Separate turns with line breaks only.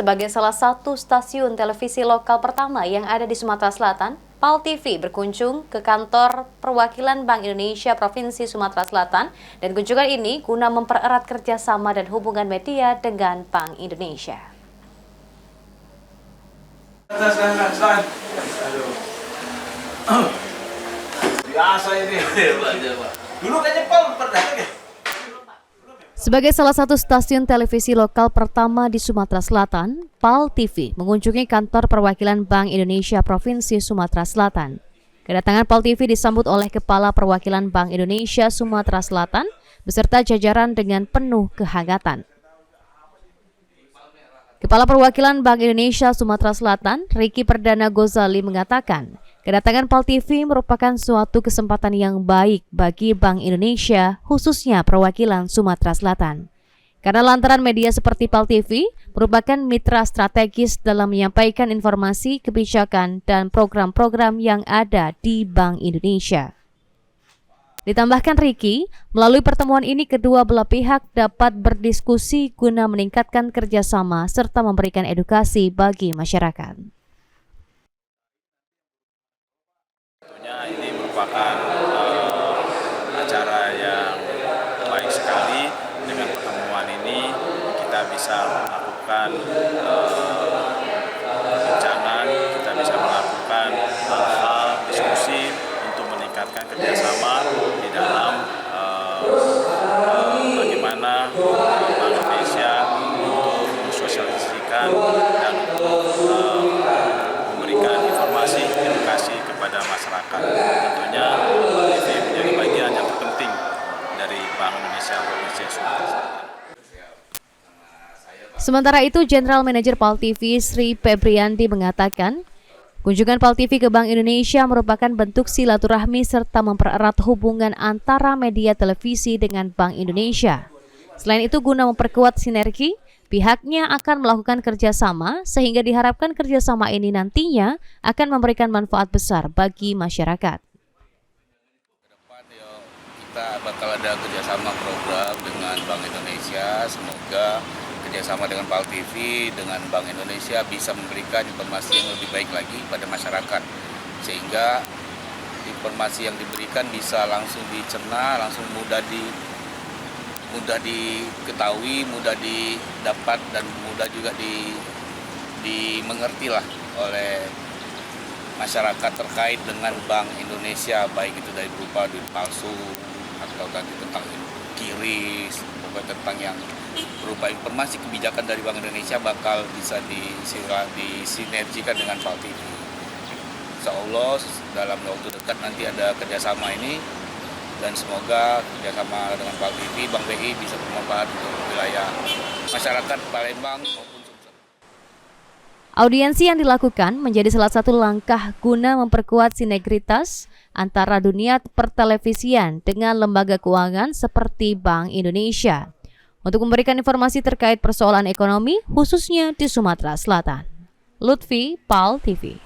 Sebagai salah satu stasiun televisi lokal pertama yang ada di Sumatera Selatan, PAL TV berkunjung ke kantor perwakilan Bank Indonesia Provinsi Sumatera Selatan dan kunjungan ini guna mempererat kerjasama dan hubungan media dengan Bank Indonesia.
Biasa ini. Dulu kayaknya PAL pernah ya?
Sebagai salah satu stasiun televisi lokal pertama di Sumatera Selatan, PAL TV mengunjungi kantor perwakilan Bank Indonesia Provinsi Sumatera Selatan. Kedatangan PAL TV disambut oleh Kepala Perwakilan Bank Indonesia Sumatera Selatan beserta jajaran dengan penuh kehangatan. Kepala Perwakilan Bank Indonesia Sumatera Selatan, Ricky Perdana Gozali mengatakan, kedatangan PAL TV merupakan suatu kesempatan yang baik bagi Bank Indonesia, khususnya perwakilan Sumatera Selatan. Karena lantaran media seperti PAL TV merupakan mitra strategis dalam menyampaikan informasi, kebijakan, dan program-program yang ada di Bank Indonesia. Ditambahkan Ricky, melalui pertemuan ini kedua belah pihak dapat berdiskusi guna meningkatkan kerjasama serta memberikan edukasi bagi masyarakat.
Tentunya ini merupakan acara yang baik sekali. Dengan pertemuan ini kita bisa melakukan perbincangan, kita bisa melakukan hal-hal diskusi untuk meningkatkan kerjasama di dalam bagaimana Bank Indonesia untuk mensosialisasikan dan memberikan informasi edukasi kepada masyarakat. Tentunya TV menjadi bagian yang terpenting dari Bank Indonesia Provinsi Sumatera Selatan.
Sementara itu, General Manager PAL TV Sri Febrianti mengatakan, kunjungan PAL TV ke Bank Indonesia merupakan bentuk silaturahmi serta mempererat hubungan antara media televisi dengan Bank Indonesia. Selain itu, guna memperkuat sinergi, pihaknya akan melakukan kerjasama sehingga diharapkan kerjasama ini nantinya akan memberikan manfaat besar bagi masyarakat.
Kedepan kita bakal ada kerjasama program dengan Bank Indonesia. Semoga kerjasama dengan PAL TV dengan Bank Indonesia bisa memberikan informasi yang lebih baik lagi pada masyarakat, sehingga informasi yang diberikan bisa langsung dicerna, langsung mudah diketahui, mudah didapat, dan mudah juga dimengerti lah oleh masyarakat terkait dengan Bank Indonesia, baik itu dari berupa duit palsu atau tadi tentang kiris, tentang yang berupa informasi kebijakan dari Bank Indonesia bakal bisa disinergikan dengan PAL TV. Insya Allah dalam waktu dekat nanti ada kerjasama ini, dan semoga kerjasama dengan PAL TV, Bank BI bisa bermanfaat untuk wilayah masyarakat Palembang maupun Sumsel.
Audiensi yang dilakukan menjadi salah satu langkah guna memperkuat sinergitas antara dunia pertelevisian dengan lembaga keuangan seperti Bank Indonesia untuk memberikan informasi terkait persoalan ekonomi khususnya di Sumatera Selatan. Lutfi, PAL TV.